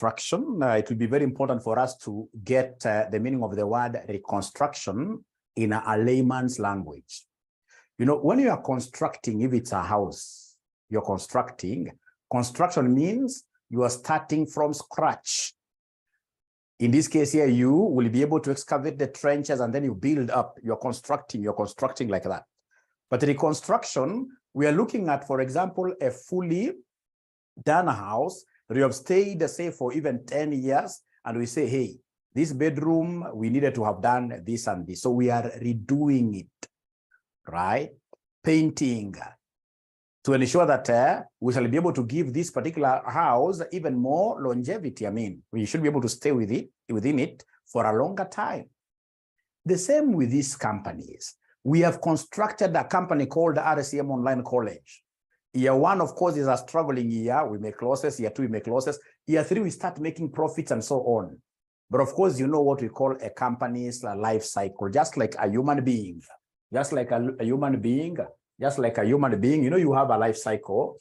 reconstruction. It will be very important for us to get the meaning of the word reconstruction in a layman's language. You know, when you are constructing, if it's a house, you're constructing, construction means you are starting from scratch. In this case here, you will be able to excavate the trenches and then you build up. You're constructing like that. But reconstruction, we are looking at, for example, a fully done house. You have stayed, say, for even 10 years, and we say, hey, this bedroom, we needed to have done this and this. So we are redoing it, right? Painting, to ensure that we shall be able to give this particular house even more longevity. I mean, we should be able to stay within it for a longer time. The same with these companies. We have constructed a company called RCM Online College. Year one, of course, is a struggling year. We make losses. Year two, we make losses. Year three, we start making profits and so on. But of course, you know what we call a company's life cycle, just like a human being, just like a human being, you know, you have a life cycle.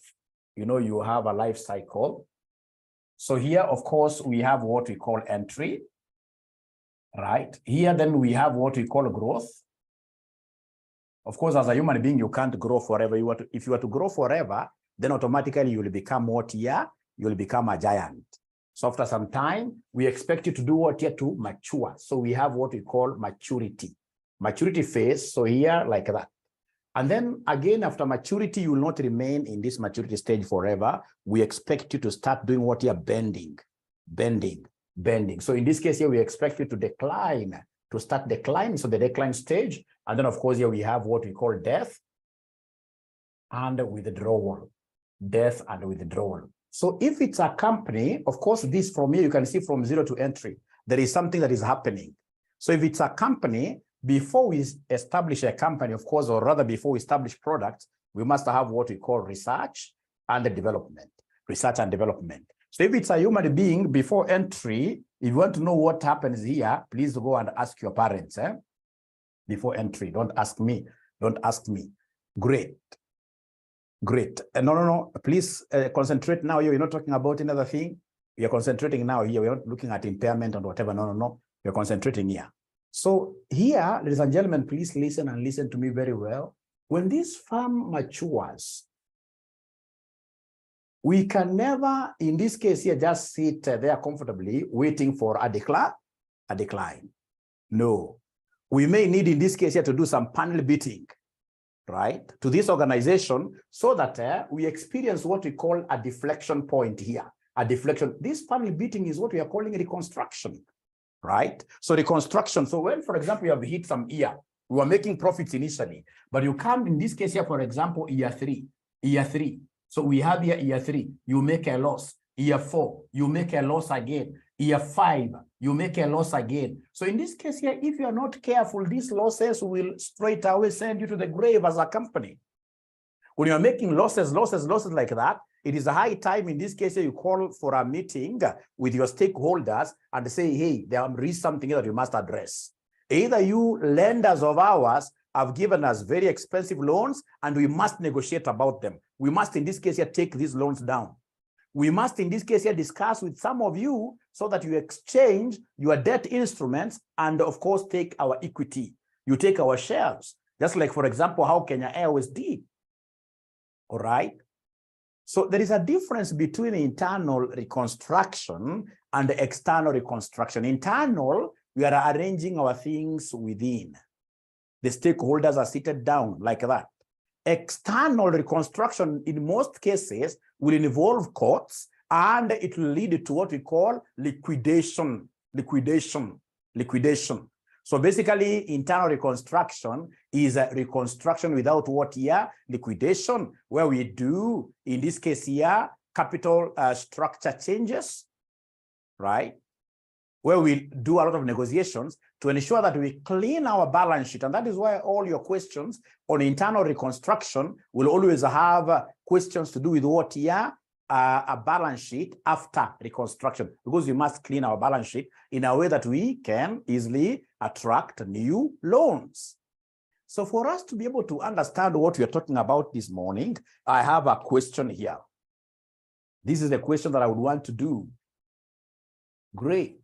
So here, of course, we have what we call entry, right? Here, then we have what we call growth. Of course, as a human being, you can't grow forever. If you were to grow forever, then automatically you will become what here? You will become a giant. So after some time, we expect you to do what here? To mature. So we have what we call maturity phase. So here, like that. And then again, after maturity, you will not remain in this maturity stage forever. We expect you to start doing what here? Bending. So in this case here, we expect you to decline, to start declining. So the decline stage. And then, of course, here we have what we call death and withdrawal. Death and withdrawal. So if it's a company, of course, this from here, you can see from zero to entry, there is something that is happening. So if it's a company, before we establish a company, of course, or rather before we establish products, we must have what we call research and development. So if it's a human being, before entry, if you want to know what happens here, please go and ask your parents. Before entry, don't ask me. Great. No, please concentrate now. You're not talking about another thing. You're concentrating now here. We're not looking at impairment and whatever. No. You're concentrating here. So here, ladies and gentlemen, please listen and listen to me very well. When this farm matures, we can never, in this case here, just sit there comfortably waiting for a decline. No. We may need, in this case here, to do some panel beating, right, to this organization so that we experience what we call a deflection point here. A deflection. This panel beating is what we are calling reconstruction. Right? So reconstruction. So when, for example, you have hit some year, we were making profits initially, but you come in this case here, for example, year three. So we have here year three, you make a loss. Year four, you make a loss again. Year five, you make a loss again. So in this case here, if you are not careful, these losses will straight away send you to the grave as a company. When you are making losses like that, it is a high time, in this case, you call for a meeting with your stakeholders and say, hey, there is something that you must address. Either you lenders of ours have given us very expensive loans and we must negotiate about them. We must, in this case, here, take these loans down. We must, in this case, here, discuss with some of you so that you exchange your debt instruments and, of course, take our equity. You take our shares, just like, for example, how Kenya Airways did. All right? So there is a difference between internal reconstruction and external reconstruction. Internal, we are arranging our things within. The stakeholders are seated down like that. External reconstruction, in most cases, will involve courts, and it will lead to what we call liquidation. So basically, internal reconstruction is a reconstruction without what here? Liquidation, where we do, in this case here, capital structure changes, right? Where we do a lot of negotiations to ensure that we clean our balance sheet. And that is why all your questions on internal reconstruction will always have questions to do with what here? A balance sheet after reconstruction, because we must clean our balance sheet in a way that we can easily attract new loans. So for us to be able to understand what we are talking about this morning, I have a question here. This is the question that I would want to do. Great.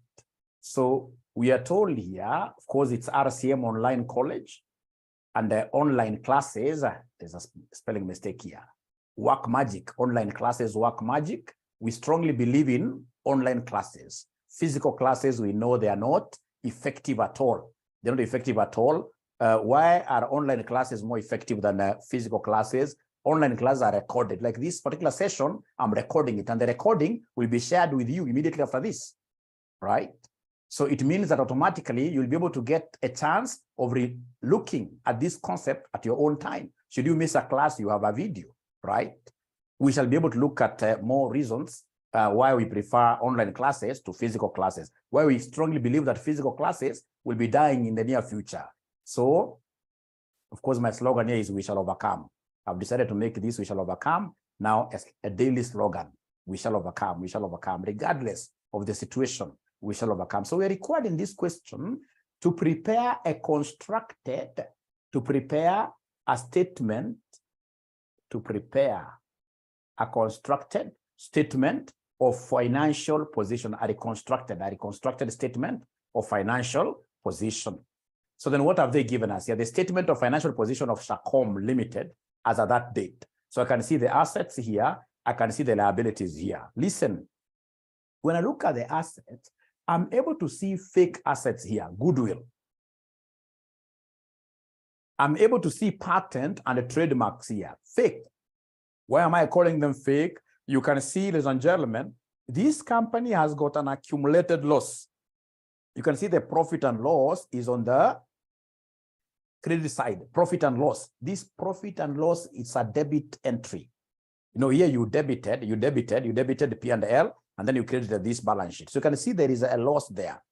So we are told here, of course, it's RCM Online College and the online classes. There's a spelling mistake here. Work Magic, online classes, Work Magic. We strongly believe in online classes. Physical classes, we know they are not effective at all. They're not effective at all. Why are online classes more effective than physical classes? Online classes are recorded. Like this particular session, I'm recording it, and the recording will be shared with you immediately after this, right? So it means that automatically you'll be able to get a chance of looking at this concept at your own time. Should you miss a class, you have a video, right? We shall be able to look at more reasons why we prefer online classes to physical classes, why we strongly believe that physical classes will be dying in the near future. So, of course, my slogan here is we shall overcome. I've decided to make this we shall overcome now as a daily slogan. We shall overcome, regardless of the situation, we shall overcome. So we're recording this question to prepare a statement, to prepare a constructed statement of financial position, a reconstructed statement of financial position. So then what have they given us here? The statement of financial position of Shacom Limited as at that date. So I can see the assets here, I can see the liabilities here. Listen, when I look at the assets, I'm able to see fake assets here, goodwill. I'm able to see patent and the trademarks here, fake. Why am I calling them fake? You can see, ladies and gentlemen, this company has got an accumulated loss. You can see the profit and loss is on the credit side, profit and loss. This profit and loss is a debit entry. You know, here you debited the P&L, and then you credited this balance sheet. So you can see there is a loss there.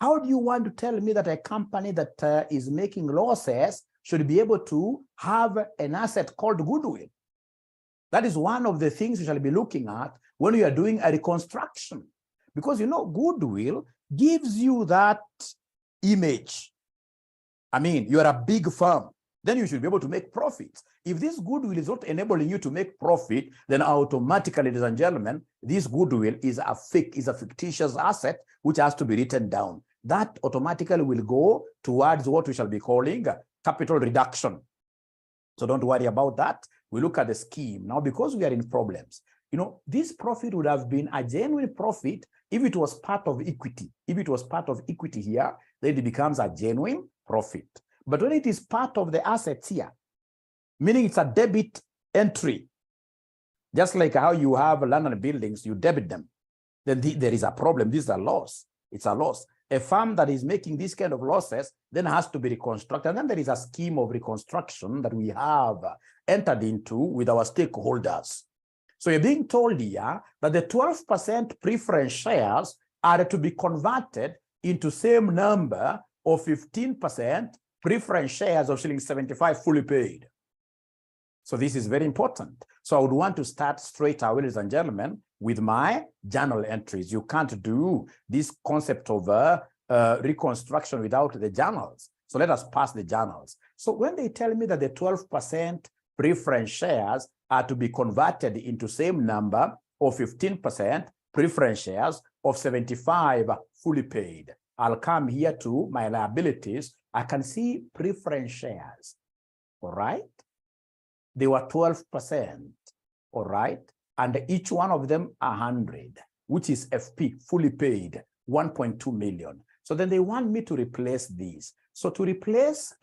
How do you want to tell me that a company that is making losses should be able to have an asset called goodwill? That is one of the things we shall be looking at when we are doing a reconstruction. Because, you know, goodwill gives you that image. I mean, you are a big firm, then you should be able to make profits. If this goodwill is not enabling you to make profit, then automatically, ladies and gentlemen, this goodwill is a fictitious asset which has to be written down. That automatically will go towards what we shall be calling capital reduction. So don't worry about that. We look at the scheme. Now, because we are in problems, you know, this profit would have been a genuine profit if it was part of equity. If it was part of equity here, then it becomes a genuine profit. But when it is part of the assets here, meaning it's a debit entry, just like how you have land and buildings, you debit them, then there is a problem. This is a loss. It's a loss. A firm that is making this kind of losses then has to be reconstructed. And then there is a scheme of reconstruction that we have entered into with our stakeholders. So you're being told here that the 12% preference shares are to be converted into same number of 15% preference shares of shilling 75 fully paid. So this is very important. So I would want to start straight away, ladies and gentlemen, with my journal entries. You can't do this concept of reconstruction without the journals. So let us pass the journals. So when they tell me that the 12% preference shares are to be converted into same number of 15% preference shares of 75 fully paid, I'll come here to my liabilities. I can see preference shares, all right? They were 12%, all right? And each one of them 100, which is FP, fully paid, 1.2 million. So then they want me to replace these. So to replace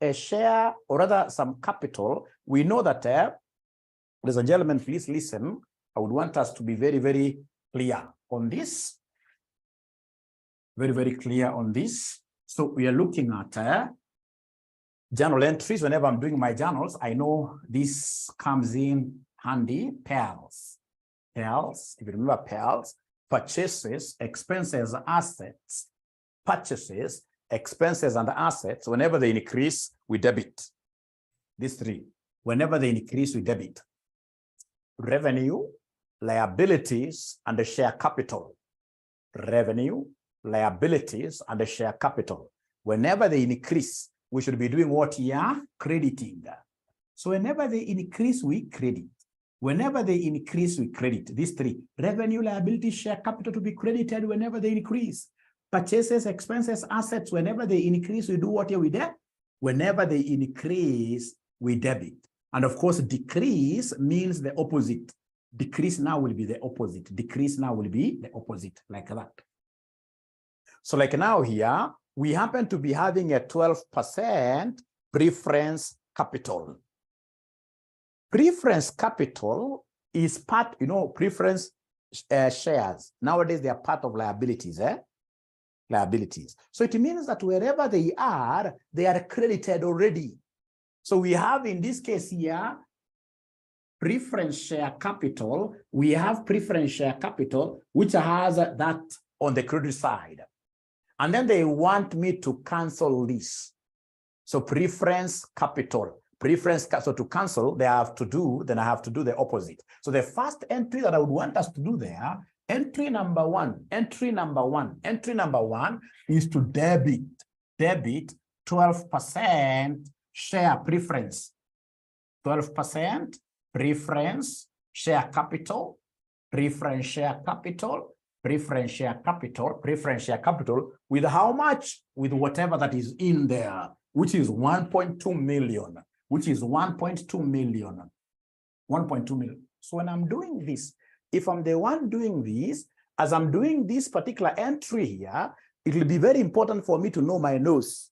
a share, or rather some capital, we know that, ladies and gentlemen, please listen. I would want us to be very, very clear on this. Very, very clear on this. So we are looking at journal entries. Whenever I'm doing my journals, I know this comes in handy. Pairs, if you remember pairs, purchases, expenses, assets, purchases, expenses, and assets. Whenever they increase, we debit. These three. Whenever they increase, we debit. Revenue, liabilities, and the share capital. Revenue, liabilities, and the share capital. Whenever they increase, we should be doing what here? Crediting. So whenever they increase, we credit. Whenever they increase, we credit. These three. Revenue, liability, share capital to be credited whenever they increase. Purchases, expenses, assets, whenever they increase, we do what here we debit. Whenever they increase, we debit. And of course, decrease means the opposite. Decrease now will be the opposite. Decrease now will be the opposite, like that. So like now here, we happen to be having a 12% preference capital. Preference capital is part, preference shares. Nowadays, they are part of liabilities, liabilities. So it means that wherever they are credited already. So we have, in this case here, preference share capital. We have preference share capital, which has that on the credit side. And then they want me to cancel this. So preference capital. So to cancel, then I have to do the opposite. So the first entry that I would want us to do there, entry number one is to debit 12% share preference, 12% preference share capital, preference share capital, preference share capital with how much? With whatever that is in there, which is 1.2 million. Which is 1.2 million. 1.2 million. So when I'm doing this, if I'm the one doing this, as I'm doing this particular entry here, it will be very important for me to know my nose,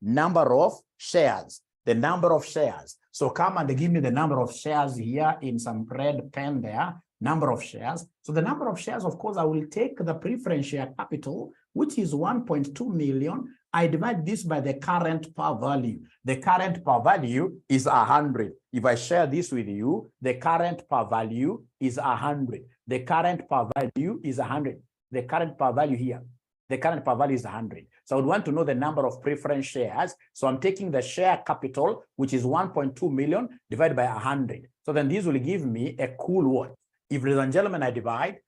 number of shares, the number of shares. So come and give me the number of shares here in some red pen there, number of shares. So the number of shares, of course, I will take the preference share capital, which is 1.2 million. I divide this by the current par value. The current par value is 100. If I share this with you, the current par value is 100. The current par value is 100. The current par value here, the current par value is 100. So I would want to know the number of preference shares. So I'm taking the share capital, which is 1.2 million, divided by 100. So then this will give me a cool what? If, ladies and gentlemen, I divide,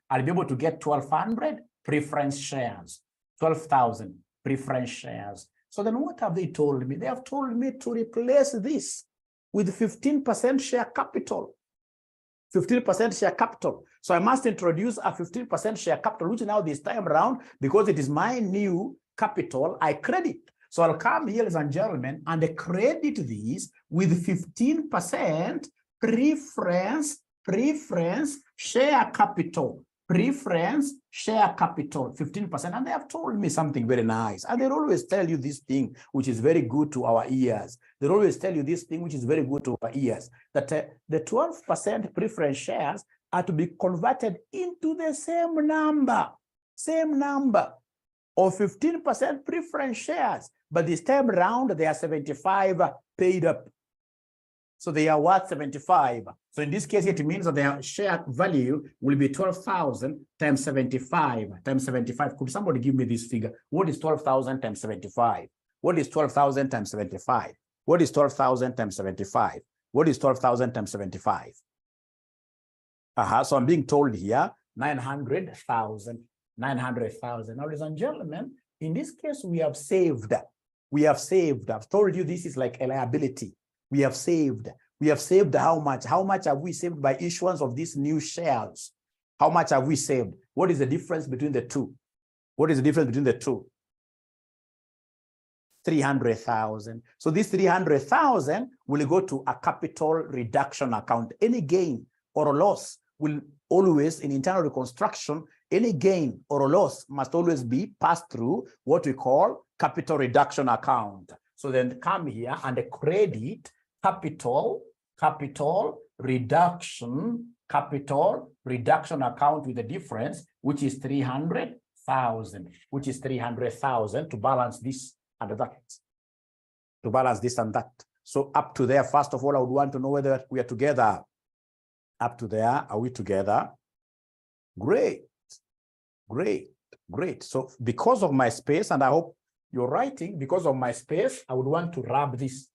I'll be able to get 1,200 preference shares. 12,000 preference shares. So then what have they told me? They have told me to replace this with 15% share capital. 15% share capital. So I must introduce a 15% share capital, which now this time around, because it is my new capital, I credit. So I'll come here, ladies and gentlemen, and I credit these with 15% preference share capital. Preference share capital, 15%. And they have told me something very nice. And they always tell you this thing, which is very good to our ears. They always tell you this thing, which is very good to our ears, that the 12% preference shares are to be converted into the same number of 15% preference shares. But this time around, they are 75 paid up. So they are worth 75. So in this case, it means that their share value will be 12,000 times 75 times 75. Could somebody give me this figure? What is 12,000 times 75? What is 12,000 times 75? What is 12,000 times 75? What is 12,000 times 75? So I'm being told here 900,000. 900,000. Now, ladies and gentlemen, in this case, we have saved. I've told you this is like a liability. We have saved how much? How much have we saved by issuance of these new shares? How much have we saved? What is the difference between the two? 300,000. So this 300,000 will go to a capital reduction account. Any gain or loss will always, in internal reconstruction, any gain or loss must always be passed through what we call capital reduction account. So then come here and credit capital reduction account with the difference, which is 300,000, to balance this and that. So up to there, first of all, I would want to know whether we are together. Up to there, are we together? Great. So because of my space, and I hope you're writing, because of my space, I would want to wrap this.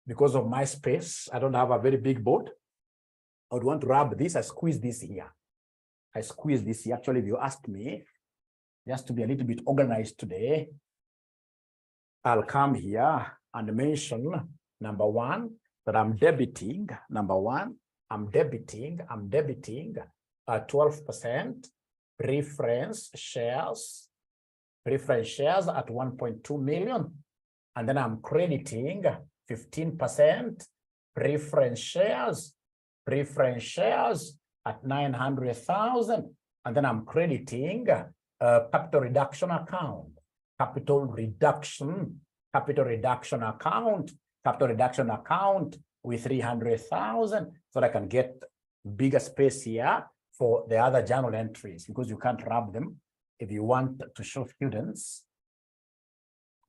Because of my space, I don't have a very big board. I would want to wrap this. I squeeze this here. Actually, if you ask me, just to be a little bit organized today, I'll come here and mention number one, that I'm debiting, number one, I'm debiting 12% preference shares at 1.2 million. And then I'm crediting 15% preference shares at 900,000. And then I'm crediting capital reduction account, capital reduction account with 300,000, so that I can get bigger space here for the other journal entries, because you can't wrap them if you want to show students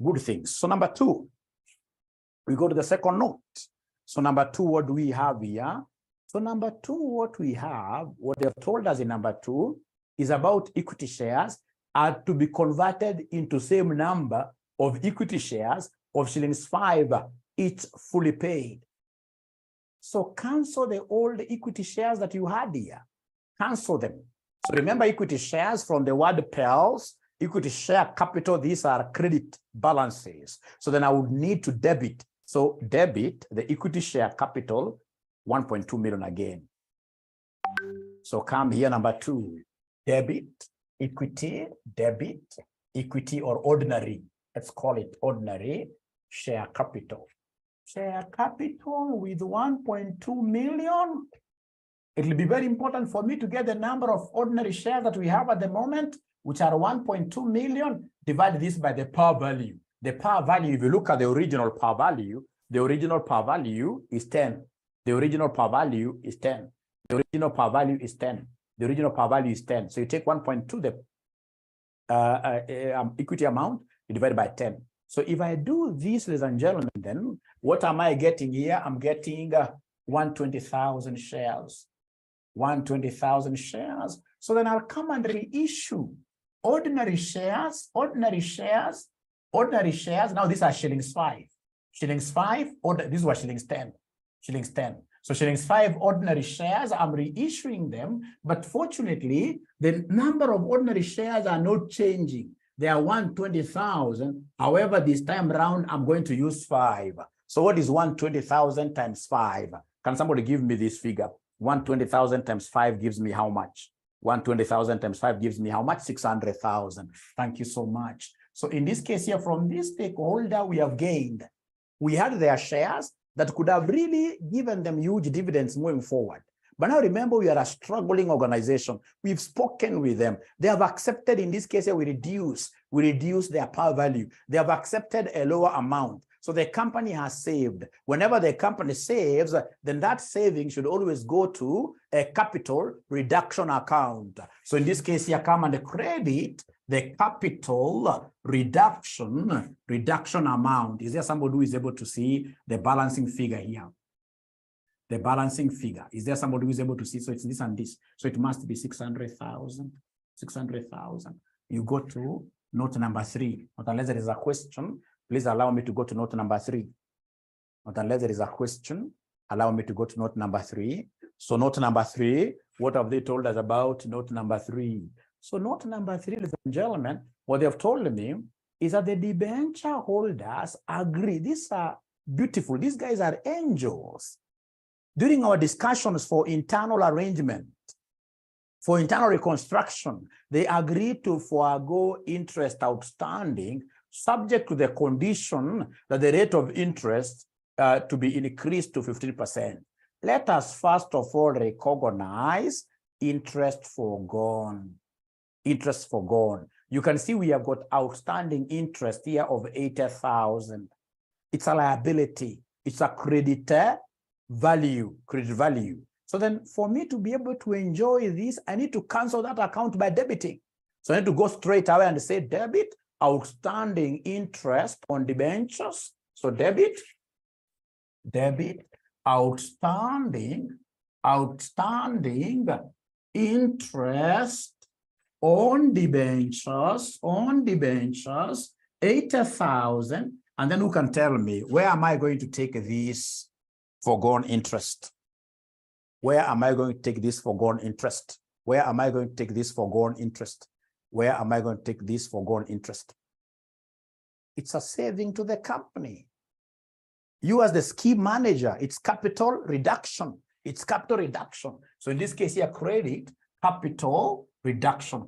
good things. So number two, we go to the second note. So number two, what do we have here? So number two, what we have, what they've told us in number two is about equity shares are to be converted into same number of equity shares of shillings 5, each fully paid. So cancel the old equity shares that you had here. Cancel them. So remember equity shares from the word PELs, equity share capital, these are credit balances. So then I would need to debit. So debit the equity share capital, 1.2 million again. So come here, number two, debit equity or ordinary. Let's call it ordinary share capital. Share capital with 1.2 million. It will be very important for me to get the number of ordinary shares that we have at the moment, which are 1.2 million. Divide this by the par value. The par value, if you look at the original par value is 10. The original par value is 10. The original par value is 10. The original par value is 10. So you take 1.2, the equity amount, you divide by 10. So if I do this, ladies and gentlemen, then what am I getting here? I'm getting 120,000 shares. 120,000 shares. So then I'll come and reissue ordinary shares. Now these are shillings 5. Shillings 5, this was shillings 10. Shillings 10. So shillings 5 ordinary shares, I'm reissuing them. But fortunately, the number of ordinary shares are not changing. They are 120,000. However, this time around, I'm going to use 5. So what is 120,000 times 5? Can somebody give me this figure? 120,000 times 5 gives me how much? 120,000 times 5 gives me how much? 600,000. Thank you so much. So in this case here, from this stakeholder, we have gained. We had their shares that could have really given them huge dividends moving forward. But now remember, we are a struggling organization. We've spoken with them. They have accepted, in this case here, we reduce their par value. They have accepted a lower amount. So the company has saved. Whenever the company saves, then that saving should always go to a capital reduction account. So in this case here, come and credit the capital reduction amount. Is there somebody who is able to see the balancing figure here? The balancing figure. Is there somebody who is able to see? So it's this and this. So it must be 600,000. 600,000. You go to note number 3. Not unless there is a question, please allow me to go to note number 3. Not unless there is a question, allow me to go to note number 3. So note number 3, what have they told us about note number 3? So note number 3, ladies and gentlemen, what they have told me is that the debenture holders agree. These are beautiful. These guys are angels. During our discussions for internal arrangement, for internal reconstruction, they agreed to forego interest outstanding, subject to the condition that the rate of interest to be increased to 15%. Let us first of all recognize interest foregone. Interest foregone. You can see we have got outstanding interest here of 80,000. It's a liability. It's a credit value. So then for me to be able to enjoy this, I need to cancel that account by debiting. So I need to go straight away and say debit outstanding interest on debentures. So debit outstanding interest on debentures, 80,000. And then who can tell me, where am I going to take this foregone interest? Where am I going to take this foregone interest? Where am I going to take this foregone interest? Where am I going to take this foregone interest? It's a saving to the company. You as the scheme manager, it's capital reduction. It's capital reduction. So in this case here, credit, capital reduction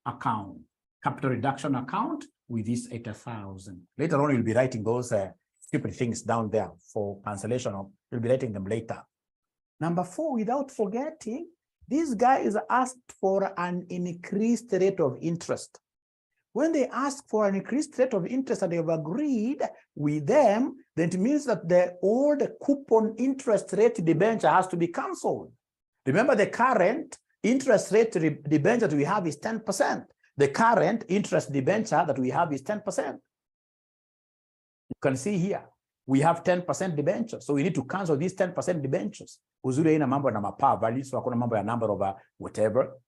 account, capital reduction account with this 80,000. Later on, you'll be writing those stupid things down there for cancellation. You'll be writing them later. Number 4, without forgetting, this guy is asked for an increased rate of interest. When they ask for an increased rate of interest and they've agreed with them, then it means that the old coupon interest rate debenture has to be cancelled. Remember, the current interest rate debenture that we have is 10%. The current interest debenture that we have is 10%. You can see here, we have 10% debenture. So we need to cancel these 10% debentures. Uzuri ina mambo na mapa value, so hakuna mambo ya number of whatever.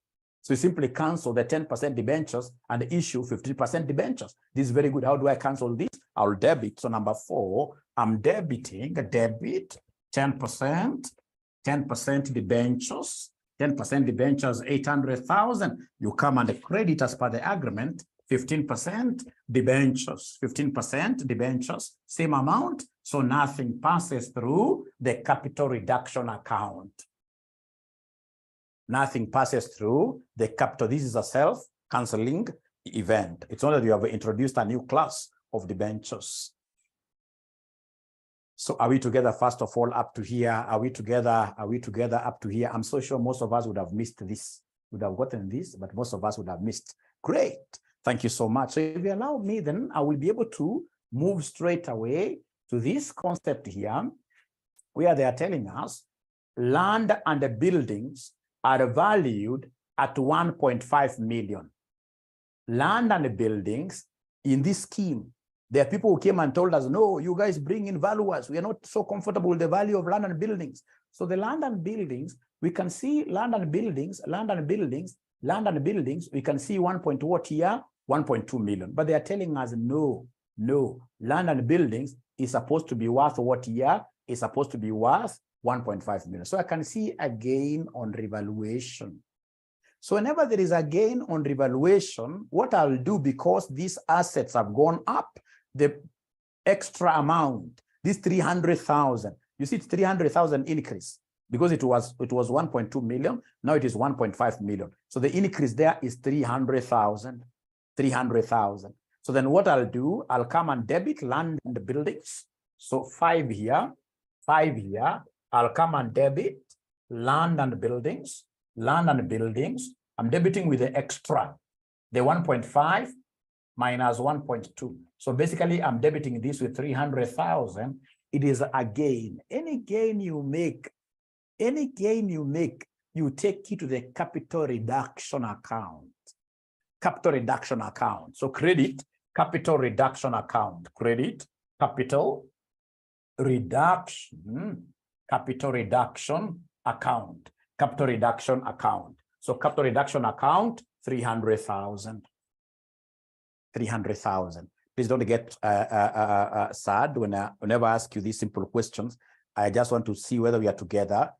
So you simply cancel the 10% debentures and issue 50% debentures. This is very good. How do I cancel this? I'll debit. So number 4, I'm debiting a debit 10% debentures, 10% debentures, 800,000. You come and credit as per the agreement, 15% debentures, 15% debentures, same amount. So nothing passes through the capital reduction account. Nothing passes through the capital. This is a self-canceling event. It's not that you have introduced a new class of debentures. So are we together, first of all, up to here? Are we together? Are we together up to here? I'm so sure most of us would have missed this, would have gotten this, but most of us would have missed. Great. Thank you so much. So if you allow me, then I will be able to move straight away to this concept here, where they are telling us land and the buildings are valued at 1.5 million. Land and buildings in this scheme. There are people who came and told us, no, you guys bring in valuers. We are not so comfortable with the value of land and buildings. So the land and buildings, we can see land and buildings, we can see 1.what here? 1.2 million. But they are telling us, no, land and buildings is supposed to be worth what here? Is supposed to be worth 1.5 million. So I can see a gain on revaluation. So whenever there is a gain on revaluation, what I'll do, because these assets have gone up, the extra amount, this 300,000, you see it's 300,000 increase because it was 1.2 million. Now it is 1.5 million. So the increase there is 300,000. So then what I'll do, I'll come and debit land and the buildings. So 5 here. I'll come and debit land and buildings. I'm debiting with the extra, the 1.5 minus 1.2. So basically, I'm debiting this with 300,000. It is a gain. Any gain you make, you take it to the capital reduction account. So credit, capital reduction account. Credit, capital reduction account. So capital reduction account, 300,000. Please don't get sad whenever I ask you these simple questions. I just want to see whether we are together.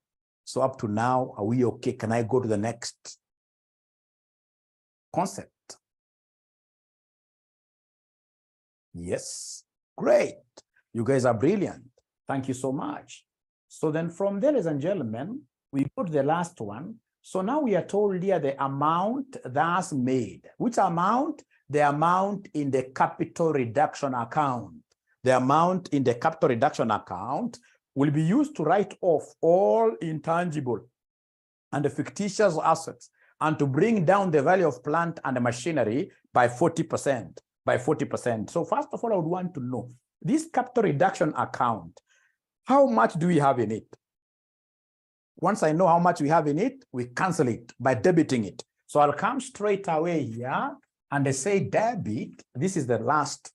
So up to now, are we okay? Can I go to the next concept? Yes, great. You guys are brilliant. Thank you so much. So then from there, ladies and gentlemen, we go to the last one. So now we are told here the amount that's made. Which amount? The amount in the capital reduction account. The amount in the capital reduction account will be used to write off all intangible and the fictitious assets and to bring down the value of plant and machinery by 40%. So first of all, I would want to know this capital reduction account, how much do we have in it? Once I know how much we have in it, we cancel it by debiting it. So I'll come straight away here and I say debit. This is the last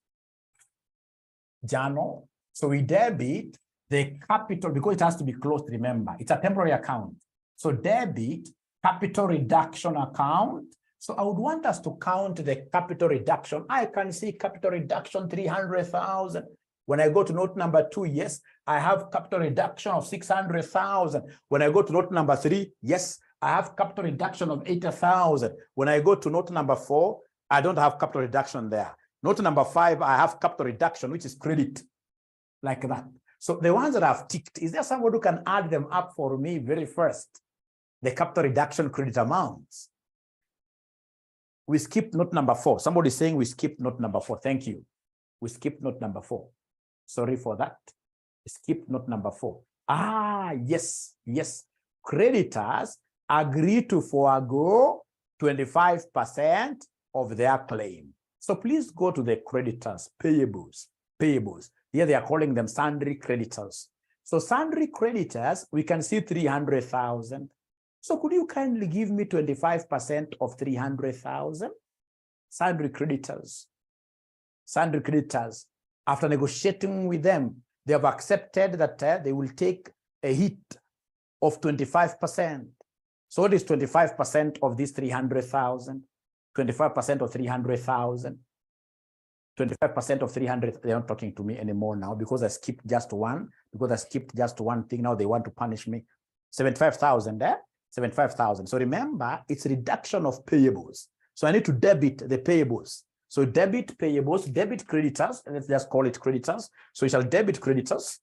journal. So we debit the capital because it has to be closed, remember. It's a temporary account. So debit capital reduction account. So I would want us to count the capital reduction. I can see capital reduction 300,000. When I go to note number 2, yes, I have capital reduction of 600,000. When I go to note number 3, yes, I have capital reduction of 80,000. When I go to note number 4, I don't have capital reduction there. Note number 5, I have capital reduction, which is credit, like that. So the ones that I've ticked, is there someone who can add them up for me very first? The capital reduction credit amounts. We skipped note number 4. Somebody is saying we skipped note number 4. Thank you. We skipped note number 4. Sorry for that. Skip note number 4. Ah, yes, yes. Creditors agree to forego 25% of their claim. So please go to the creditors, payables. Here they are calling them sundry creditors. So sundry creditors, we can see 300,000. So could you kindly give me 25% of 300,000? Sundry creditors. Sundry creditors, after negotiating with them, they have accepted that they will take a hit of 25%. So what is 25% of this 300,000? 25% of 300,000. 25% of 300, they're not talking to me anymore now because I skipped just one. Because I skipped just one thing, now they want to punish me. 75,000 there, 75,000. So remember, it's reduction of payables. So I need to debit the payables. So debit payables, debit creditors, and let's just call it creditors. So we shall debit creditors.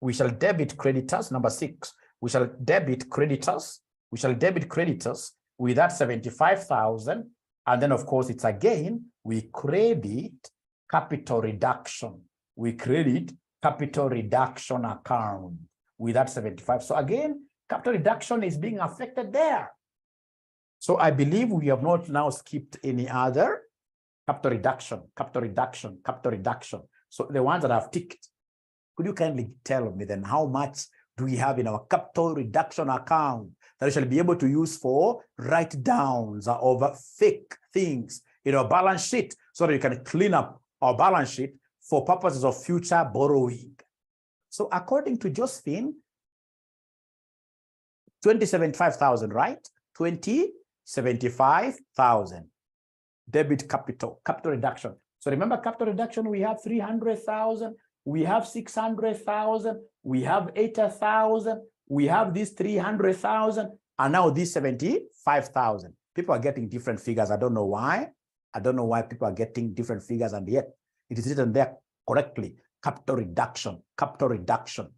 We shall debit creditors, number 6. We shall debit creditors. We shall debit creditors with that 75,000. And then, of course, it's again, we credit capital reduction. We credit capital reduction account with that 75. So again, capital reduction is being affected there. So I believe we have not now skipped any other capital reduction, capital reduction, capital reduction. So the ones that I've ticked, could you kindly tell me then how much do we have in our capital reduction account that we shall be able to use for write downs of fake things in our balance sheet so that we can clean up our balance sheet for purposes of future borrowing? So according to Josephine, 2075,000, right? 2075,000. Debit capital reduction. So remember capital reduction, we have 300,000, we have 600,000, we have 80,000, we have this 300,000, and now this 75,000. People are getting different figures. I don't know why. I don't know why people are getting different figures, and yet it is written there correctly. Capital reduction, capital reduction,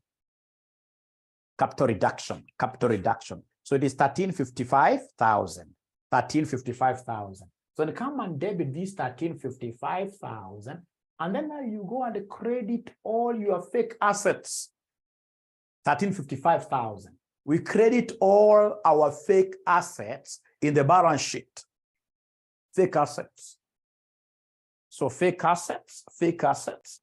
capital reduction, capital reduction. So it is 1355,000, 1355,000. So they come and debit this 1355,000, and then now you go and credit all your fake assets. 1355,000. We credit all our fake assets in the balance sheet. Fake assets. So fake assets, fake assets,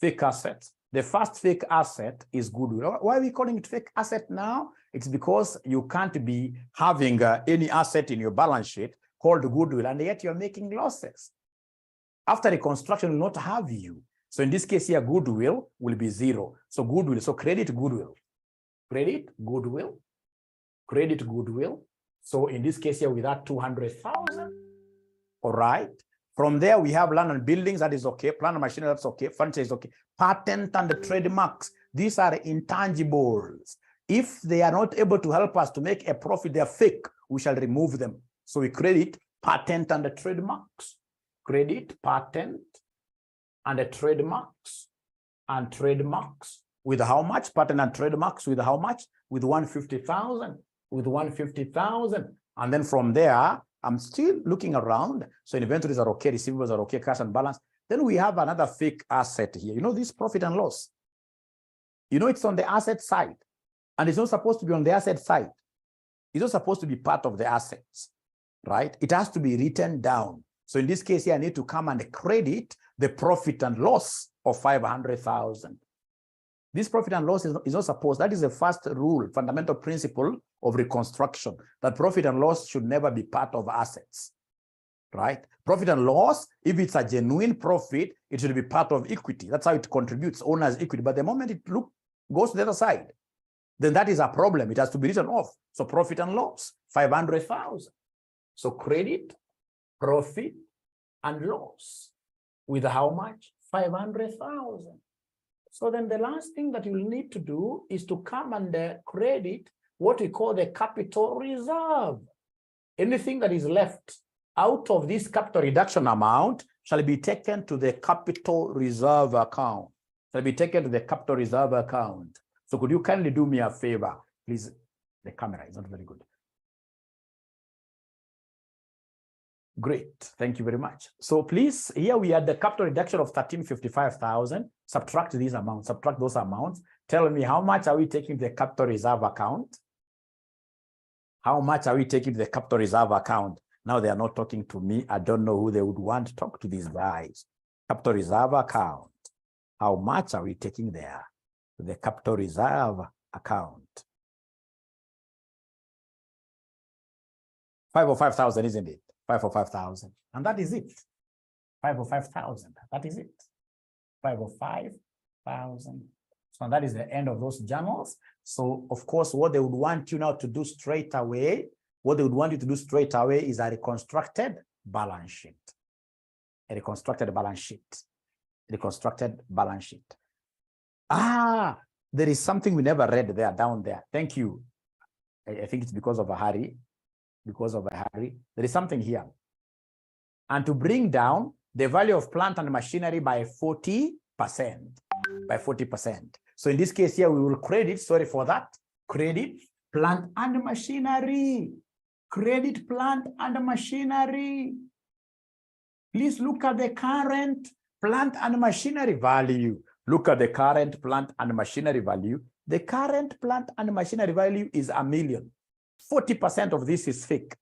fake assets. The first fake asset is goodwill. Why are we calling it fake asset now? It's because you can't be having any asset in your balance sheet called goodwill, and yet you're making losses. After reconstruction will not have you. So in this case here, goodwill will be 0. So goodwill, so credit goodwill. Credit goodwill, credit goodwill. So in this case here, with that 200,000, all right. From there, we have land and buildings, that is okay. Plant and machinery, that's okay. Furniture is okay. Patent and the trademarks, these are intangibles. If they are not able to help us to make a profit, they are fake, we shall remove them. So we credit patent and the trademarks. Credit patent and the trademarks. And trademarks with how much? Patent and trademarks with how much? With 150,000. With 150,000. And then from there, I'm still looking around. So inventories are okay, receivables are okay, cash and balance. Then we have another fake asset here. You know this profit and loss? You know it's on the asset side. And it's not supposed to be on the asset side. It's not supposed to be part of the assets, right? It has to be written down. So in this case here, I need to come and credit the profit and loss of 500,000. This profit and loss is not supposed, that is the first rule, fundamental principle of reconstruction, that profit and loss should never be part of assets, right? Profit and loss, if it's a genuine profit, it should be part of equity. That's how it contributes, owner's equity. But the moment it goes to the other side, then that is a problem. It has to be written off. So profit and loss, 500,000. So credit, profit, and loss with how much? 500,000. So then the last thing that you'll need to do is to come and credit what we call the capital reserve. Anything that is left out of this capital reduction amount shall be taken to the capital reserve account. Shall be taken to the capital reserve account. So could you kindly do me a favor? Please, the camera is not very good. Great, thank you very much. So please, here we had the capital reduction of 1355,000. Subtract these amounts, subtract those amounts. Tell me, how much are we taking the capital reserve account? How much are we taking the capital reserve account? Now they are not talking to me. I don't know who they would want to talk to these guys. Capital reserve account. How much are we taking there? The capital reserve account. 5 or 5,000, isn't it? 5 or 5,000. And that is it. 5 or 5,000. That is it. 5 or 5,000. So that is the end of those journals. So of course, what they would want you now to do straight away, is a reconstructed balance sheet. A reconstructed balance sheet. Reconstructed balance sheet. Ah, there is something we never read there, down there. Thank you. I think it's because of a hurry. There is something here. And to bring down the value of plant and machinery by 40%. By 40%. So in this case here, we will credit, sorry for that, credit plant and machinery. Credit plant and machinery. Please look at the current plant and machinery value. Look at the current plant and machinery value. The current plant and machinery value is $1 million. 40% of this is fake.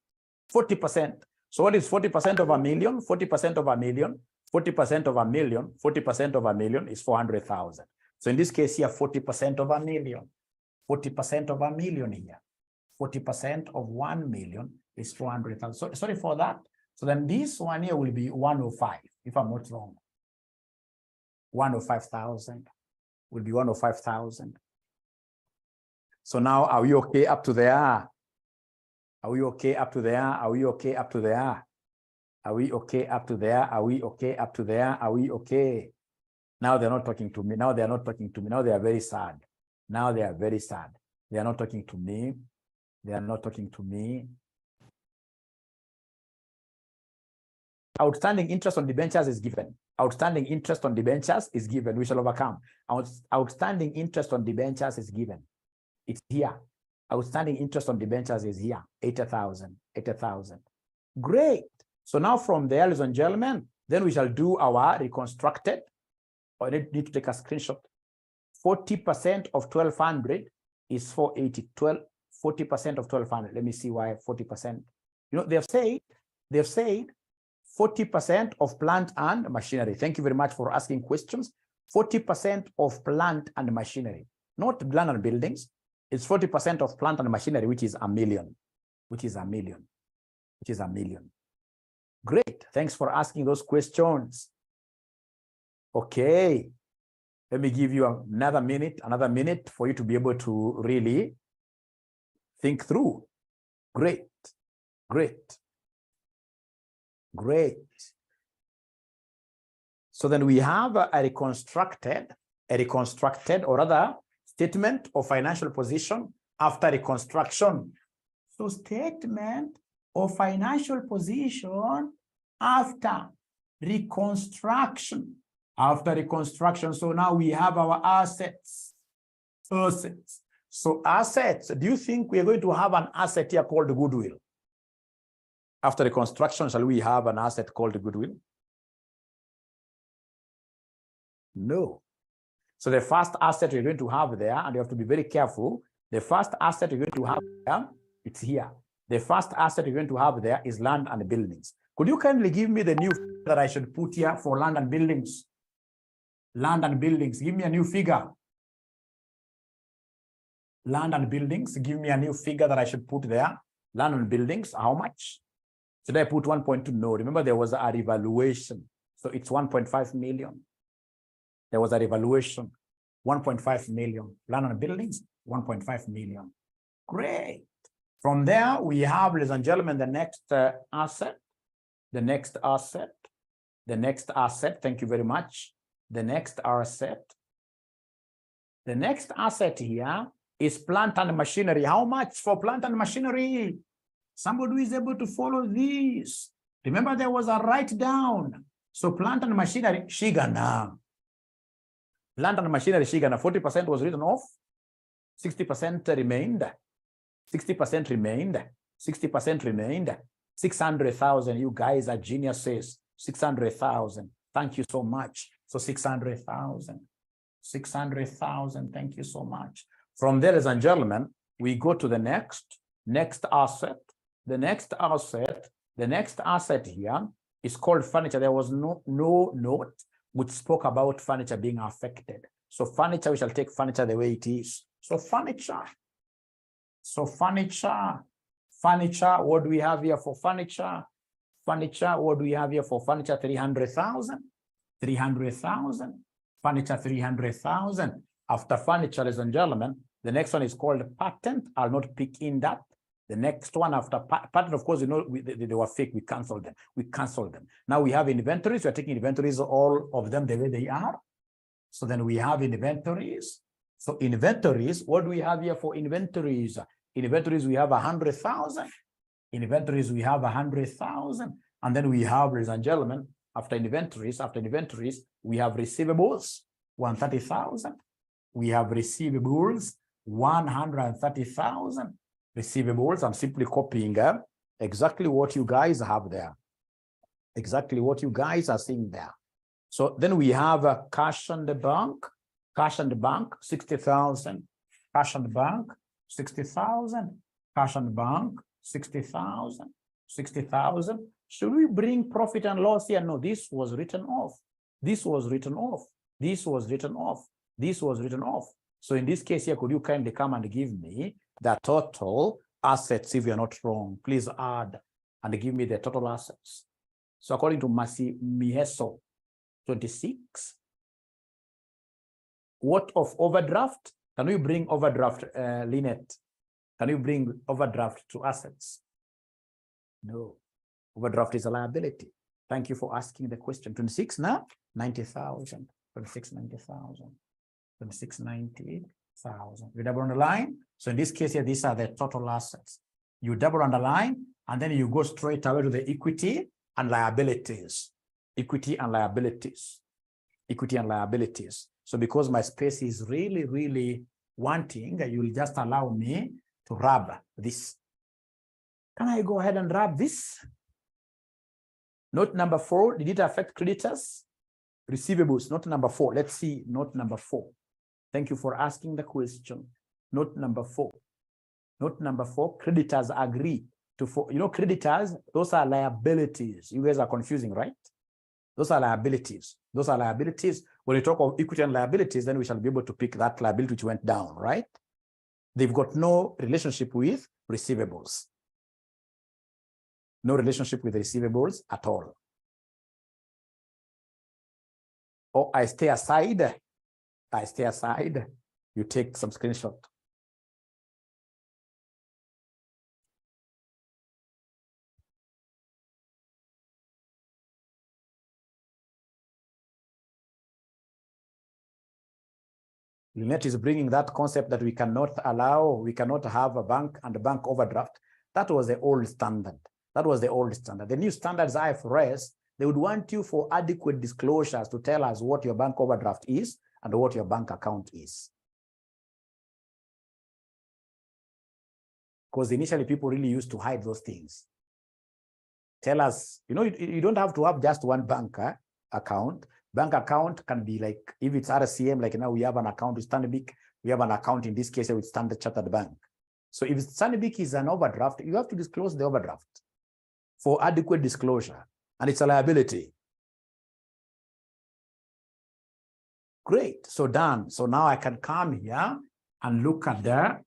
40%. So what is 40% of $1 million? 40% of $1 million. 40% of $1 million. 40% of $1 million is 400,000. So in this case here, 40% of $1 million. 40% of $1 million here. 40% of 1 million is 400,000. So, sorry for that. So then this one here will be 105, if I'm not wrong. 105,000 will be 105,000. So now, are we okay up to there? Are we okay up to there? Are we okay up to there? Are we okay up to there? Are we okay up to there? Are we okay? Now they're not talking to me. Now they're not talking to me. Now they are very sad. Now they are very sad. They are not talking to me. They are not talking to me. Outstanding interest on debentures is given. Outstanding interest on debentures is given. We shall overcome. Outstanding interest on debentures is given. It's here. Outstanding interest on debentures is here. 80,000. 80,000. Great. So now from there, ladies and gentlemen, then we shall do our reconstructed. I need to take a screenshot. 40% of 1,200 is 480. 40% of 1,200. Let me see why 40%. You know, they've said 40% of plant and machinery. Thank you very much for asking questions. 40% of plant and machinery, not land and buildings. It's 40% of plant and machinery, which is $1 million. Which is $1 million. Which is $1 million. Great. Thanks for asking those questions. Okay. Let me give you another minute for you to be able to really think through. Great. Great. Great. So then we have a reconstructed or rather statement of financial position after reconstruction. So statement of financial position after reconstruction. After reconstruction, so now we have our assets. Assets. So assets, do you think we are going to have an asset here called goodwill? After reconstruction, shall we have an asset called goodwill? No. So the first asset you're going to have there, and you have to be very careful, the first asset you're going to have there, it's here. The first asset you're going to have there is land and buildings. Could you kindly give me the new that I should put here for land and buildings? Land and buildings, give me a new figure. Land and buildings, give me a new figure that I should put there. Land and buildings, how much? Should I put 1.2? No, remember there was a revaluation. So it's 1.5 million. There was a revaluation, 1.5 million. Land and buildings, 1.5 million. Great. From there, we have, ladies and gentlemen, the next asset. The next asset. The next asset, thank you very much. The next asset. The next asset here is plant and machinery. How much for plant and machinery? Somebody who is able to follow this. Remember, there was a write down. So plant and machinery, Shigana. Plant and machinery, Shigana, 40% was written off, 60% remained, 60% remained, 60% remained, 600,000. You guys are geniuses. 600,000. Thank you so much. So 600,000. 600,000. Thank you so much. From there, ladies and gentlemen, we go to the next asset. The next asset here is called furniture. There was no note which spoke about furniture being affected. So furniture, we shall take furniture the way it is. So furniture, what do we have here for furniture? What do we have here for furniture? 300,000. 300,000. Furniture, 300,000. After furniture, ladies and gentlemen, the next one is called patent. I'll not pick in that. The next one after patent, of course, you know, they were fake. We canceled them. Now we have inventories. We are taking inventories, all of them the way they are. So then we have inventories. So inventories, what do we have here for inventories? Inventories, we have 100,000. Inventories, we have 100,000. And then we have, ladies and gentlemen, after inventories, we have receivables, 130,000. We have receivables, 130,000. Receivables, I'm simply copying exactly what you guys have there. Exactly what you guys are seeing there. So then we have cash on the bank. Cash on the bank, 60,000. Cash on the bank, 60,000. Cash on the bank, 60,000. 60,000. Should we bring profit and loss here? No, this was written off. This was written off. This was written off. This was written off. So in this case here, could you kindly come and give me the total assets if you're not wrong? Please add and give me the total assets. So according to Masi Miheso, 26. What of overdraft? Can we bring overdraft, Lynette? Can you bring overdraft to assets? No. Overdraft is a liability. Thank you for asking the question. 26 now? 90,000. 26, 90,000. 26, 90,000. You double underline. So in this case here, these are the total assets. You double underline, and then you go straight away to the equity and liabilities. Equity and liabilities. Equity and liabilities. So because my space is really, really wanting, you'll just allow me to rub this. Can I go ahead and rub this? Note number 4, did it affect creditors? Receivables, note number 4. Let's see note number 4. Thank you for asking the question. Note number 4. Note number 4, creditors agree to, you know, creditors, those are liabilities. You guys are confusing, right? Those are liabilities. Those are liabilities. When we talk of equity and liabilities, then we shall be able to pick that liability which went down, right? They've got no relationship with receivables. No relationship with receivables at all. Or I stay aside. I stay aside. You take some screenshot. Lynette is bringing that concept that we cannot have a bank and a bank overdraft. That was the old standard. That was the old standard. The new standards IFRS, they would want you for adequate disclosures to tell us what your bank overdraft is and what your bank account is. Because initially people really used to hide those things. Tell us, you know, you don't have to have just one bank account. Bank account can be like, if it's RCM, like now we have an account with Stanbic, we have an account in this case with Standard Chartered Bank. So if Stanbic is an overdraft, you have to disclose the overdraft for adequate disclosure, and it's a liability. Great, so done. So now I can come here and look at the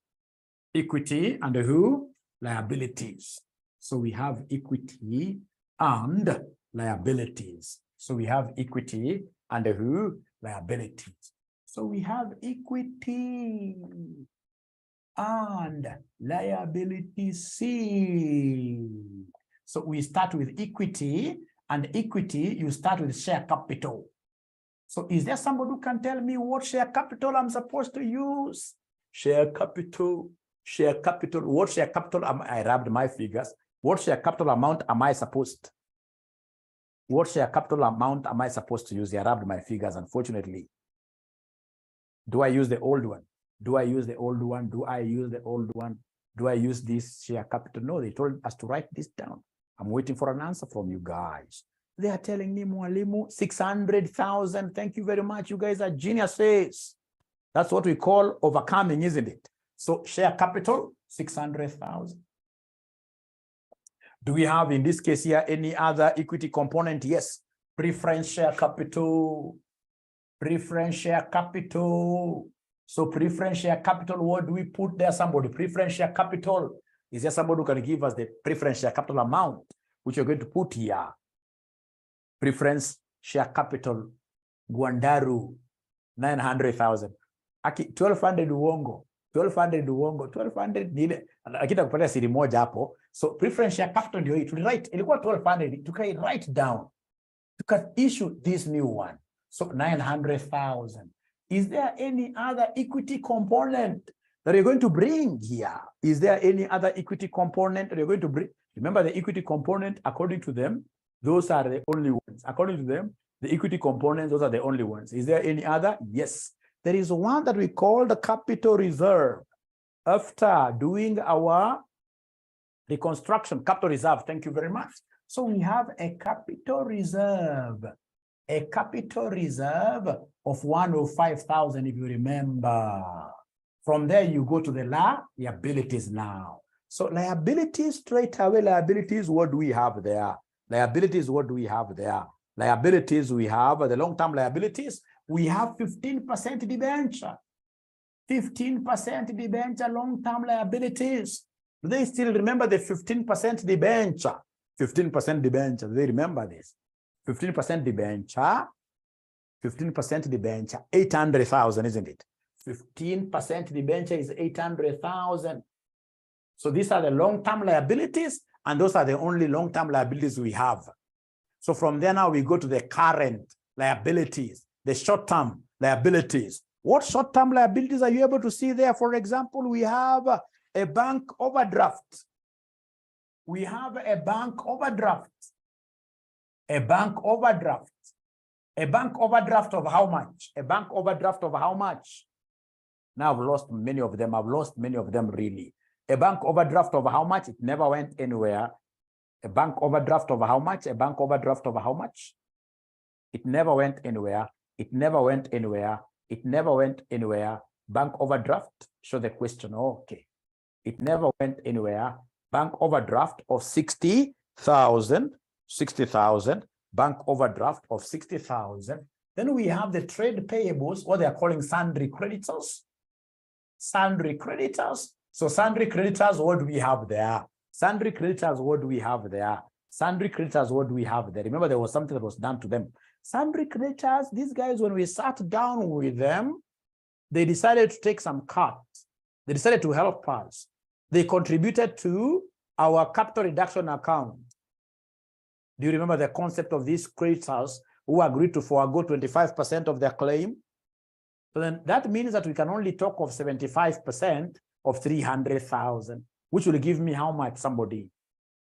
equity and the who? Liabilities. So we have equity and liabilities. So we have equity and the who? Liabilities. So we have equity and liability C. So we start with equity, and equity, you start with share capital. So is there somebody who can tell me what share capital I'm supposed to use? Share capital, share capital. What share capital am I rubbed my figures? What share capital amount am I supposed? What share capital amount am I supposed to use? They rubbed my figures, unfortunately. Do I use the old one? Do I use the old one? Do I use the old one? Do I use this share capital? No, they told us to write this down. I'm waiting for an answer from you guys. They are telling me, Mwalimu, 600,000. Thank you very much. You guys are geniuses. That's what we call overcoming, isn't it? So share capital, 600,000. Do we have, in this case here, any other equity component? Yes. Preference share capital. Preference share capital. So preference share capital, what do we put there? Somebody, preference share capital. Is there somebody who can give us the preference share capital amount, which you're going to put here? Preference share capital, Gwandaru, 900,000. Aki 1,200 uongo. 1,200 uongo. 1,200 nile. Akita kupatia siri moja hapo. So preference share capital ndio hii. Tulirite, ilikuwa 1,200. Tukai write down. Tuka issue this new one. So 900,000. Is there any other equity component that you're going to bring here? Is there any other equity component that you're going to bring? Remember the equity component, according to them, those are the only ones. According to them, the equity components, those are the only ones. Is there any other? Yes. There is one that we call the capital reserve. After doing our reconstruction, capital reserve, thank you very much. So we have a capital reserve. A capital reserve of 105,000, if you remember. From there, you go to the liabilities now. So liabilities, straight away, liabilities, what do we have there? Liabilities, what do we have there? Liabilities, we have the long-term liabilities. We have 15% debenture. 15% debenture, long-term liabilities. Do they still remember the 15% debenture? 15% debenture, do they remember this? 15% debenture, 15% debenture, 800,000, isn't it? 15% debenture is 800,000. So these are the long-term liabilities, and those are the only long-term liabilities we have. So from there now we go to the current liabilities, the short-term liabilities. What short-term liabilities are you able to see there? For example, we have a bank overdraft. We have a bank overdraft. A bank overdraft. A bank overdraft of how much? A bank overdraft of how much? Now I've lost many of them. I've lost many of them really. A bank overdraft of how much? It never went anywhere. A bank overdraft of how much? A bank overdraft of how much? It never went anywhere. It never went anywhere. It never went anywhere. Bank overdraft. Show the question. Okay. It never went anywhere. Bank overdraft of 60,000. 60,000, bank overdraft of 60,000. Then we have the trade payables, what they are calling sundry creditors. Sundry creditors. So sundry creditors, what do we have there? Sundry creditors, what do we have there? Sundry creditors, what do we have there? Remember, there was something that was done to them. Sundry creditors, these guys, when we sat down with them, they decided to take some cuts. They decided to help us. They contributed to our capital reduction account. Do you remember the concept of these creditors who agreed to forego 25% of their claim? So then that means that we can only talk of 75% of 300,000, which will give me how much? Somebody.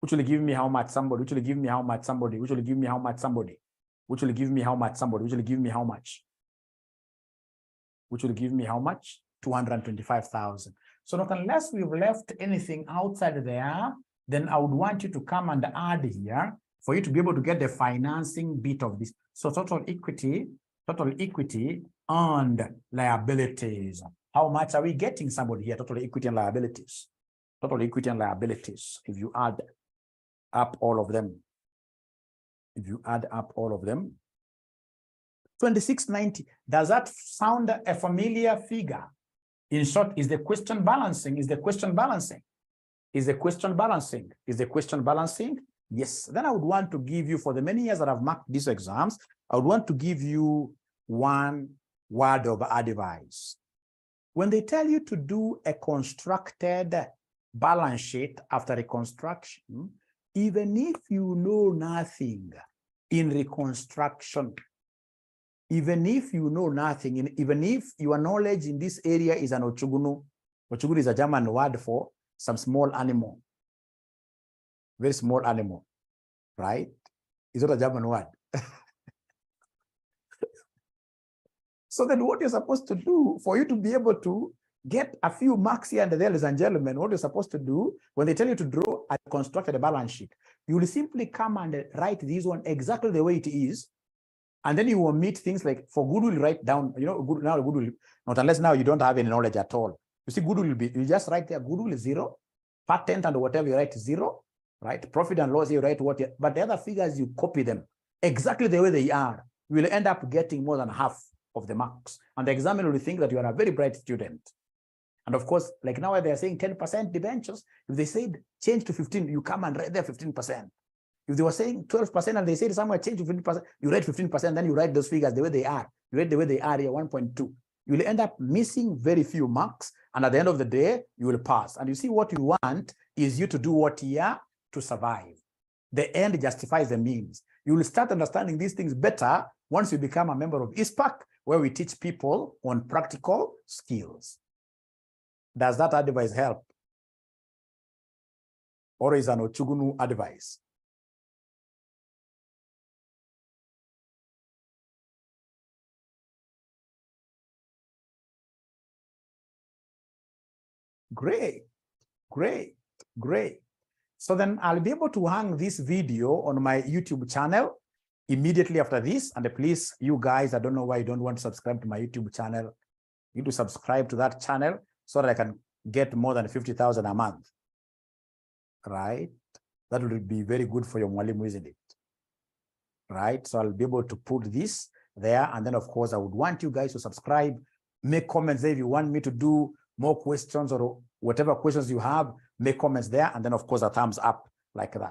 Which will give me how much? Somebody. Which will give me how much? Somebody. Which will give me how much? Somebody. Which will give me how much? Somebody. Which will give me how much? Which will give me how much? 225,000. So not unless we've left anything outside there, then I would want you to come and add here for you to be able to get the financing bit of this. So total equity and liabilities. How much are we getting, somebody here? Total equity and liabilities. Total equity and liabilities. If you add up all of them, if you add up all of them, 2690. Does that sound a familiar figure? In short, is the question balancing? Is the question balancing? Is the question balancing? Is the question balancing? Yes. Then I would want to give you, for the many years that I've marked these exams, I would want to give you one word of advice. When they tell you to do a constructed balance sheet after reconstruction, even if you know nothing in reconstruction, even if you know nothing, even if your knowledge in this area is an ochugunu, ochugunu is a German word for some small animal, very small animal, right? Is not a German word. So then what you're supposed to do for you to be able to get a few marks here and there, ladies and gentlemen, what you're supposed to do when they tell you to draw a constructed balance sheet, you will simply come and write this one exactly the way it is. And then you omit things like for goodwill, write down, goodwill, not unless now you don't have any knowledge at all. You see, goodwill will be, you just write there, goodwill is 0, patent and whatever you write 0, right? Profit and loss, you write what, but the other figures, you copy them exactly the way they are. You will end up getting more than half of the marks. And the examiner will think that you are a very bright student. And of course, like now they're saying 10% debentures, if they said change to 15, you come and write there 15%. If they were saying 12% and they said somewhere change to 15%, you write 15%, then you write those figures the way they are. You write the way they are here, 1.2. You will end up missing very few marks. And at the end of the day, you will pass. And you see, what you want is you to do what here to survive. The end justifies the means. You will start understanding these things better once you become a member of ISPAC, where we teach people on practical skills. Does that advice help? Or is an Ochugunu advice? Great, great, great. So then I'll be able to hang this video on my YouTube channel immediately after this. And please, you guys, I don't know why you don't want to subscribe to my YouTube channel. You need to subscribe to that channel so that I can get more than 50,000 a month, right? That would be very good for your mwalimu, isn't it? Right? So I'll be able to put this there. And then, of course, I would want you guys to subscribe, make comments there if you want me to do more questions or whatever questions you have, make comments there. And then, of course, a thumbs up like that.